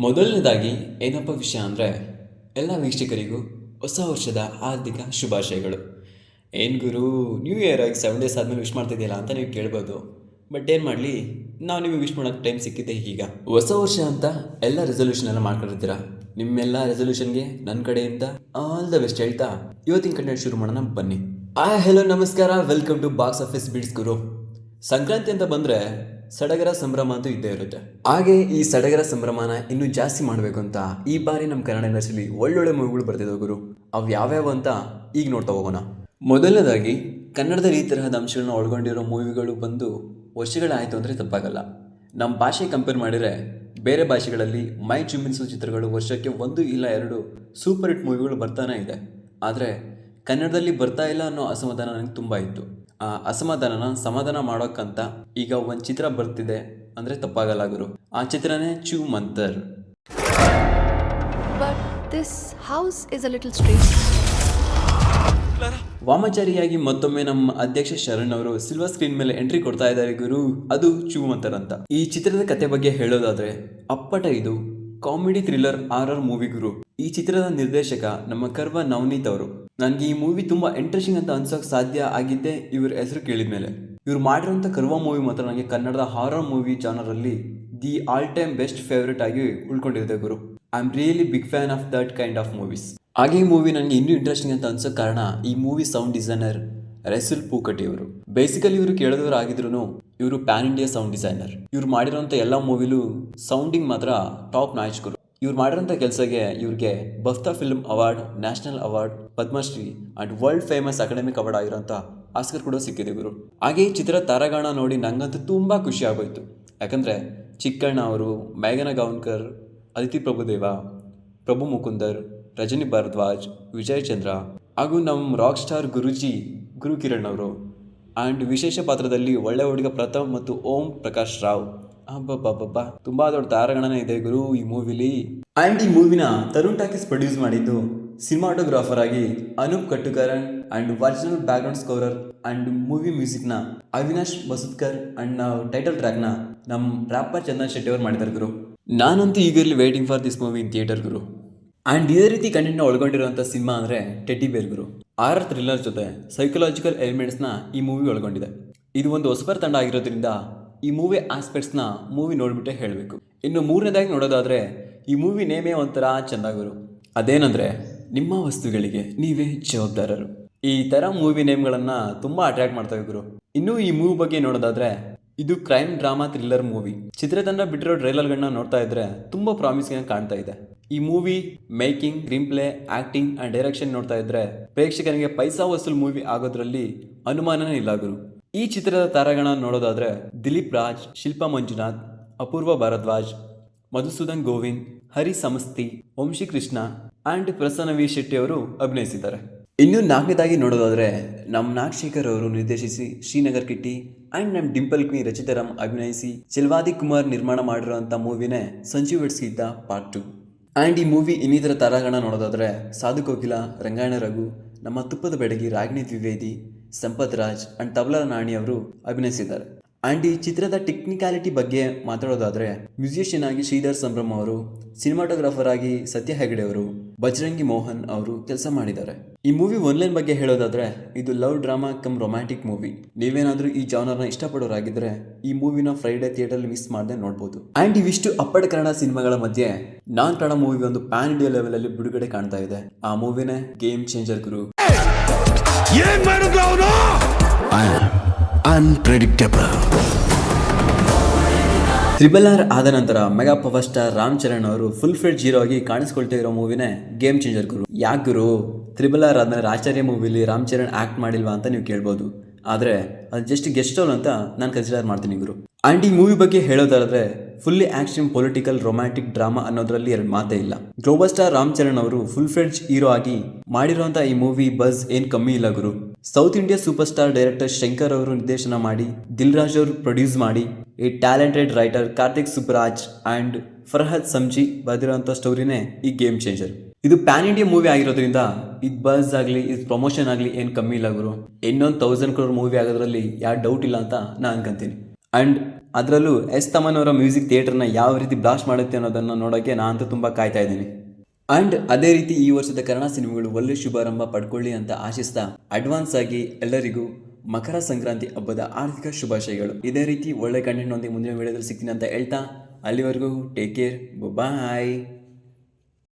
ಮೊದಲನೇದಾಗಿ ಏನಪ್ಪ ವಿಷಯ ಅಂದರೆ ಎಲ್ಲ ವೀಕ್ಷಕರಿಗೂ ಹೊಸ ವರ್ಷದ ಹಾರ್ದಿಕ ಶುಭಾಶಯಗಳು. ಏನು ಗುರು, ನ್ಯೂ ಇಯರ್ ಆಗಿ 7 ಡೇಸ್ ಆದಮೇಲೆ ವಿಶ್ ಮಾಡ್ತಿದ್ದೀರಾ ಅಂತ ನೀವು ಕೇಳ್ಬೋದು. ಬಟ್ ಏನು ಮಾಡಲಿ, ನಾವು ನಿಮಗೆ ವಿಶ್ ಮಾಡೋಕ್ಕೆ ಟೈಮ್ ಸಿಕ್ಕಿದೆ. ಈಗ ಹೊಸ ವರ್ಷ ಅಂತ ಎಲ್ಲ ರೆಸೊಲ್ಯೂಷನ್ ಎಲ್ಲ ಮಾಡ್ಕೊಂಡಿರ್ತೀರಾ. ನಿಮ್ಮೆಲ್ಲ ರೆಸೊಲ್ಯೂಷನ್ಗೆ ನನ್ನ ಕಡೆಯಿಂದ ಆಲ್ ದ ಬೆಸ್ಟ್ ಹೇಳ್ತಾ ಇವತ್ತಿನ ಕಂಟೆಂಟ್ ಶುರು ಮಾಡೋಣ ಬನ್ನಿ. ಹೆಲೋ ನಮಸ್ಕಾರ, welcome to box office beats ಗುರು. ಸಂಕ್ರಾಂತಿ ಅಂತ ಬಂದರೆ ಸಡಗರ ಸಂಭ್ರಮ ಅಂತೂ ಇದ್ದೇ ಇರುತ್ತೆ. ಹಾಗೆ ಈ ಸಡಗರ ಸಂಭ್ರಮನ ಇನ್ನೂ ಜಾಸ್ತಿ ಮಾಡಬೇಕು ಅಂತ ಈ ಬಾರಿ ನಮ್ಮ ಕನ್ನಡ ಇಂಡಸ್ಟ್ರಿಲಿ ಒಳ್ಳೊಳ್ಳೆ ಮೂವಿಗಳು ಬರ್ತಿದ್ದಾವೆ ಗುರು. ಅವು ಯಾವ್ಯಾವ ಅಂತ ಈಗ ನೋಡ್ತಾ ಹೋಗೋಣ. ಮೊದಲನೇದಾಗಿ ಕನ್ನಡದಲ್ಲಿ ಈ ತರಹದ ಅಂಶಗಳನ್ನ ಒಳಗೊಂಡಿರೋ ಮೂವಿಗಳು ಬಂದು ವರ್ಷಗಳಾಯಿತು ಅಂದರೆ ತಪ್ಪಾಗಲ್ಲ. ನಮ್ಮ ಭಾಷೆ ಕಂಪೇರ್ ಮಾಡಿದರೆ ಬೇರೆ ಭಾಷೆಗಳಲ್ಲಿ ಮೈ ಚುಮ್ಮಿನಿಸೋ ಚಿತ್ರಗಳು ವರ್ಷಕ್ಕೆ 1 ಇಲ್ಲ 2 ಸೂಪರ್ ಹಿಟ್ ಮೂವಿಗಳು ಬರ್ತಾನೆ ಇದೆ. ಆದರೆ ಕನ್ನಡದಲ್ಲಿ ಬರ್ತಾ ಇಲ್ಲ ಅನ್ನೋ ಅಸಮಾಧಾನ ನನಗೆ ತುಂಬ ಇತ್ತು. ಆ ಅಸಮಾಧಾನನ ಸಮಾಧಾನ ಮಾಡೋಕ್ಕಂತ ಈಗ ಒಂದು ಚಿತ್ರ ಬರ್ತಿದೆ ಅಂದರೆ ತಪ್ಪಾಗಲ್ಲ ಗುರು. ಆ ಚಿತ್ರನೇ ಚೂ Mantar. But this house is a little strange. ವಾಮಾಚಾರಿಯಾಗಿ ಮತ್ತೊಮ್ಮೆ ನಮ್ಮ ಅಧ್ಯಕ್ಷ ಶರಣ್ ಅವರು ಸಿಲ್ವರ್ ಸ್ಕ್ರೀನ್ ಮೇಲೆ ಎಂಟ್ರಿ ಕೊಡ್ತಾ ಇದ್ದಾರೆ ಗುರು. ಅದು ಚೂ ಮಂತರ್ ಅಂತ. ಈ ಚಿತ್ರದ ಕತೆ ಬಗ್ಗೆ ಹೇಳೋದಾದ್ರೆ ಅಪ್ಪಟ ಇದು ಕಾಮಿಡಿ ಥ್ರಿಲ್ಲರ್ ಹಾರರ್ ಮೂವಿ ಗುರು. ಈ ಚಿತ್ರದ ನಿರ್ದೇಶಕ ನಮ್ಮ ಕರ್ವ ನವನೀತ್ ಅವರು. ನನಗೆ ಈ ಮೂವಿ ತುಂಬಾ ಇಂಟ್ರೆಸ್ಟಿಂಗ್ ಅಂತ ಅನ್ಸೋಕೆ ಸಾಧ್ಯ ಆಗಿದ್ದೆ ಇವ್ರ ಹೆಸರು ಕೇಳಿದ ಮೇಲೆ. ಇವ್ರು ಮಾಡಿರೋಂಥ ಕರ್ವ ಮೂವಿ ಮಾತ್ರ ನನಗೆ ಕನ್ನಡದ ಹಾರರ್ ಮೂವಿ ಜಾನರಲ್ಲಿ the all time best favourite ಆಗಿ ಉಳ್ಕೊಂಡಿದೆ ಗುರು. I am really big fan of that kind of movies. ಹಾಗೆ ಈ ಮೂವಿ ನನಗೆ ಇನ್ನೂ ಇಂಟ್ರೆಸ್ಟಿಂಗ್ ಅಂತ ಅನ್ಸೋ ಕಾರಣ ಈ ಮೂವಿ ಸೌಂಡ್ ಡಿಸೈನರ್ ರೆಸುಲ್ ಪೂಕಟಿ ಅವರು. ಬೇಸಿಕಲಿ ಇವರು ಕೇಳಿದವರು ಆಗಿದ್ರು ಇವರು ಪ್ಯಾನ್ ಇಂಡಿಯಾ ಸೌಂಡ್ ಡಿಸೈನರ್. ಇವ್ರು ಮಾಡಿರೋಂಥ ಎಲ್ಲ ಮೂವಿಲೂ ಸೌಂಡಿಂಗ್ ಮಾತ್ರ ಟಾಪ್ ನಾಚ್ ಗುರು. ಇವ್ರು ಮಾಡಿರೋಂಥ ಕೆಲಸಕ್ಕೆ ಇವ್ರಿಗೆ BAFTA film award, national award, Padmashri and world famous academic award ಆಗಿರೋಂಥ ಆಸ್ಕರ್ ಕೂಡ ಸಿಕ್ಕಿದೆ ಗುರು. ಹಾಗೆ ಈ ಚಿತ್ರ ತಾರಾಗಣ ನೋಡಿ ನಂಗಂತೂ ತುಂಬ ಖುಷಿ ಆಗೋಯ್ತು. ಯಾಕಂದರೆ ಚಿಕ್ಕಣ್ಣ ಅವರು, ಮೇಘನಾ ಗೌನ್ಕರ್, ಅದಿತಿ ಪ್ರಭುದೇವ, ಪ್ರಭು ಮುಕುಂದರ್, ರಜನಿ ಭಾರದ್ವಾಜ್, ವಿಜಯ್ ಚಂದ್ರ ಹಾಗೂ ನಮ್ಮ ರಾಕ್ ಸ್ಟಾರ್ ಗುರುಜಿ ಗುರು ಕಿರಣ್ ಅವರು ಆ್ಯಂಡ್ ವಿಶೇಷ ಪಾತ್ರದಲ್ಲಿ ಒಳ್ಳೆ ಹುಡುಗ ಪ್ರಥಮ್ ಮತ್ತು ಓಂ ಪ್ರಕಾಶ್ ರಾವ್. ಹಬ್ಬಬ್ಬಬ್ಬ ತುಂಬಾ ದೊಡ್ಡ ತಾರಾಗಣನೇ ಇದೆ ಗುರು ಈ ಮೂವಿಲಿ. ಆ್ಯಂಡ್ ಈ ಮೂವಿನ ತರುಣ್ ಟಾಕೀಸ್ ಪ್ರೊಡ್ಯೂಸ್ ಮಾಡಿದ್ದು, ಸಿನಿಮಾಟೋಗ್ರಾಫರ್ ಆಗಿ Anoop Kattukaran and original background scorer and movie ಮ್ಯೂಸಿಕ್ನ ಅವಿನಾಶ್ ಬಸುತ್ಕರ್ ಅಂಡ್ ಟೈಟಲ್ ಟ್ರ್ಯಾಕ್ನ ನಮ್ಮ ರ್ಯಾಪರ್ ಚಂದನ್ ಶೆಟ್ಟಿ ಅವರು ಮಾಡಿದ್ದಾರೆ ಗುರು. ನಾನಂತೂ eagerly waiting for this movie in theatre ಗುರು. ಆ್ಯಂಡ್ ಇದೇ ರೀತಿ ಕಂಟೆಂಟ್ನ ಒಳಗೊಂಡಿರುವಂಥ ಸಿನಿಮಾ ಅಂದರೆ ಟೆಡ್ಡಿ ಬೇರ್ ಗುರು. ಹಾರರ್ ಥ್ರಿಲ್ಲರ್ ಜೊತೆ ಸೈಕಲಾಜಿಕಲ್ ಎಲಿಮೆಂಟ್ಸ್ನ ಈ ಮೂವಿ ಒಳಗೊಂಡಿದೆ. ಇದು ಒಂದು ಹೊಸಬರ ತಂಡ ಆಗಿರೋದ್ರಿಂದ ಈ ಮೂವಿ ಆಸ್ಪೆಕ್ಟ್ಸ್ನ ಮೂವಿ ನೋಡಿಬಿಟ್ಟೆ ಹೇಳಬೇಕು. ಇನ್ನು ಮೂರನೇದಾಗಿ ನೋಡೋದಾದರೆ ಈ ಮೂವಿ ನೇಮೇ ಒಂಥರ ಚೆಂದ ಗುರು. ಅದೇನಂದರೆ ನಿಮ್ಮ ವಸ್ತುಗಳಿಗೆ ನೀವೇ ಜವಾಬ್ದಾರರು. ಈ ಥರ ಮೂವಿ ನೇಮ್ಗಳನ್ನು ತುಂಬ ಅಟ್ರ್ಯಾಕ್ಟ್ ಮಾಡ್ತವೆ ಗುರು. ಇನ್ನು ಈ ಮೂವಿ ಬಗ್ಗೆ ನೋಡೋದಾದರೆ ಇದು ಕ್ರೈಮ್ ಡ್ರಾಮಾ ಥ್ರಿಲ್ಲರ್ ಮೂವಿ. ಚಿತ್ರತಂಡ ಬಿಟ್ಟಿರೋ ಟ್ರೈಲರ್ಗಳನ್ನ ನೋಡ್ತಾ ಇದ್ರೆ ತುಂಬ ಪ್ರಾಮಿಸಿಂಗ್ ಕಾಣ್ತಾ ಇದೆ. ಈ movie making, screen play, acting and direction ನೋಡ್ತಾ ಇದ್ರೆ ಪ್ರೇಕ್ಷಕನಿಗೆ ಪೈಸಾ ವಸೂಲ್ ಮೂವಿ ಆಗೋದ್ರಲ್ಲಿ ಅನುಮಾನನೇ ಇಲ್ಲ ಗುರು. ಈ ಚಿತ್ರದ ತಾರಾಗಣ ನೋಡೋದಾದ್ರೆ ದಿಲೀಪ್ ರಾಜ್, ಶಿಲ್ಪಾ ಮಂಜುನಾಥ್, ಅಪೂರ್ವ ಭಾರದ್ವಾಜ್, ಮಧುಸೂದನ್ ಗೋವಿಂದ್, ಹರಿ ಸಮಸ್ತಿ, ವಂಶಿ ಕೃಷ್ಣ ಅಂಡ್ ಪ್ರಸನ್ನ ವಿ ಶೆಟ್ಟಿ ಅವರು ಅಭಿನಯಿಸಿದ್ದಾರೆ. ಇನ್ನು ನಾಲ್ಕನೇದಾಗಿ ನೋಡೋದಾದ್ರೆ ನಮ್ಮ ನಾಗಶೇಖರ್ ಅವರು ನಿರ್ದೇಶಿಸಿ ಶ್ರೀನಗರ್ ಕಿಟ್ಟಿ ಅಂಡ್ ನಮ್ಮ ಡಿಂಪಲ್ ಕ್ವೀನ್ ರಚಿತಾರಾಮ್ ಅಭಿನಯಿಸಿ ಚೆಲ್ವಾದಿ ಕುಮಾರ್ ನಿರ್ಮಾಣ ಮಾಡಿರುವಂಥ ಮೂವಿನೇ ಸಂಜೀವ್ ವೆಡ್ಸ್ಗೀತ ಪಾರ್ಟ್ 2. ಆ್ಯಂಡ್ ಈ ಮೂವಿ ಇನ್ನಿತರ ತಾರಾಗಣ ನೋಡೋದಾದರೆ ಸಾಧು ಕೋಕಿಲ, ರಂಗಾಯಣ ರಘು, ನಮ್ಮ ತುಪ್ಪದ ಬೆಡಗಿ ರಾಗಿಣಿ ದ್ವಿವೇದಿ, ಸಂಪತ್ ರಾಜ್ ಅಂಡ್ ತಬಲಾ ನಾಣಿ ಅವರು ಅಭಿನಯಿಸಿದ್ದಾರೆ. ಆ್ಯಂಡ್ ಈ ಚಿತ್ರದ ಟೆಕ್ನಿಕಾಲಿಟಿ ಬಗ್ಗೆ ಮಾತಾಡೋದಾದರೆ ಮ್ಯೂಸಿಷಿಯನ್ ಆಗಿ ಶ್ರೀಧರ್ ಸಂಭ್ರಮ್ ಅವರು, ಸಿನಿಮಾಟೋಗ್ರಾಫರ್ ಆಗಿ ಸತ್ಯ ಹೆಗಡೆ ಅವರು, ಬಜರಂಗಿ ಮೋಹನ್ ಅವರು ಕೆಲಸ ಮಾಡಿದ್ದಾರೆ. ಈ ಮೂವಿ ಒನ್ಲೈನ್ ಬಗ್ಗೆ ಹೇಳೋದಾದ್ರೆ ಇದು love drama come romantic movie. ನೀವೇನಾದ್ರೂ ಈ ಜಾನರ್ನ ಇಷ್ಟಪಡೋರಾಗಿದ್ರೆ ಈ ಮೂವಿನ ಫ್ರೈಡೆ ಥಿಯೇಟರ್ ಮಿಸ್ ಮಾಡದೆ ನೋಡ್ಬೋದು. ಆ್ಯಂಡ್ ಇವಿಷ್ಟು ಅಪ್ಪಟ ಕನ್ನಡ ಸಿನಿಮಾಗಳ ಮಧ್ಯೆ ನಾನ್ ಕನ್ನಡ ಮೂವಿ ಒಂದು ಪ್ಯಾನ್ ಇಂಡಿಯಾ ಲೆವೆಲ್ ಅಲ್ಲಿ ಬಿಡುಗಡೆ ಕಾಣ್ತಾ ಇದೆ. ಆ ಮೂವಿನೇ ಗೇಮ್ ಚೇಂಜರ್ ಗುರು. RRR ಆದ ನಂತರ mega power star Ram Charan ಅವರು ಫುಲ್ ಫ್ಲೆಡ್ ಜೀರೋ ಆಗಿ ಕಾಣಿಸ್ಕೊಳ್ತಾ ಇರೋ ಮೂವಿನೇ ಗೇಮ್ ಚೇಂಜರ್ ಗುರು. ಯಾಕೆ ಗುರು, RRR ಆದ್ಮೇಲೆ ಆಚಾರ್ಯ ಮೂವಿಲಿ ರಾಮ್ ಚರಣ್ ಆಕ್ಟ್ ಮಾಡಿಲ್ವಾ ಅಂತ ನೀವು ಕೇಳ್ಬೋದು. ಆದರೆ ಅದು ಜಸ್ಟ್ ಗೆಸ್ಟ್ ರೋಲ್ ಅಂತ ನಾನು ಕನ್ಸಿಡರ್ ಮಾಡ್ತೀನಿ ಗುರು. ಆ್ಯಂಡ್ ಈ ಮೂವಿ ಬಗ್ಗೆ ಹೇಳೋದಾದ್ರೆ fully action, political, romantic, drama ಅನ್ನೋದ್ರಲ್ಲಿ 2 ಮಾತೇ ಇಲ್ಲ. ಗ್ಲೋಬಲ್ ಸ್ಟಾರ್ ರಾಮ್ ಚರಣ್ ಅವರು ಫುಲ್ ಫ್ಲೆಡ್ಜ್ ಹೀರೋ ಆಗಿ ಮಾಡಿರುವಂಥ ಈ ಮೂವಿ ಬಸ್ ಏನು ಕಮ್ಮಿ ಇಲ್ಲ ಗುರು. South India super star director Shankar ಅವರು ನಿರ್ದೇಶನ ಮಾಡಿ, ದಿಲ್ ರಾಜ್ ಅವರು ಪ್ರೊಡ್ಯೂಸ್ ಮಾಡಿ, ಈ talented writer Karthik Subbaraj and Farhad Samji ಬರೆದಿರೋಂಥ ಸ್ಟೋರಿನೇ ಈ ಗೇಮ್ ಚೇಂಜರ್. ಇದು ಪ್ಯಾನ್ ಇಂಡಿಯಾ ಮೂವಿ ಆಗಿರೋದ್ರಿಂದ ಇದು ಬಸ್ ಆಗಲಿ, ಇದು ಪ್ರಮೋಷನ್ ಆಗಲಿ ಏನು ಕಮ್ಮಿ ಇಲ್ಲ ಗುರು. ಇನ್ನೊಂದು 1000 crore ಮೂವಿ ಆಗೋದ್ರಲ್ಲಿ ಯಾವ ಡೌಟ್ ಇಲ್ಲ ಅಂತ ನಾನು ಅನ್ಕೊಂತೀನಿ. ಆ್ಯಂಡ್ ಅದರಲ್ಲೂ ಎಸ್ ತಮನ್ ಅವರ ಮ್ಯೂಸಿಕ್ ಥಿಯೇಟರ್ನ ಯಾವ ರೀತಿ ಬ್ಲಾಸ್ಟ್ ಮಾಡುತ್ತೆ ಅನ್ನೋದನ್ನು ನೋಡೋಕ್ಕೆ ನಾನಂತೂ ತುಂಬ ಕಾಯ್ತಾ ಇದ್ದೀನಿ. ಆ್ಯಂಡ್ ಅದೇ ರೀತಿ ಈ ವರ್ಷದ ಕನ್ನಡ ಸಿನಿಮಾಗಳು ಒಳ್ಳೆ ಶುಭಾರಂಭ ಪಡ್ಕೊಳ್ಳಿ ಅಂತ ಆಶಿಸ್ತಾ ಅಡ್ವಾನ್ಸ್ ಆಗಿ ಎಲ್ಲರಿಗೂ ಮಕರ ಸಂಕ್ರಾಂತಿ ಹಬ್ಬದ ಆರ್ಥಿಕ ಶುಭಾಶಯಗಳು. ಇದೇ ರೀತಿ ಒಳ್ಳೆ ಕಂಟೆಂಟ್ ಮುಂದಿನ ವಿಡಿಯೋದಲ್ಲಿ ಸಿಗ್ತೀನಿ ಅಂತ ಹೇಳ್ತಾ ಅಲ್ಲಿವರೆಗೂ ಟೇಕ್ ಕೇರ್, ಬಾಯ್.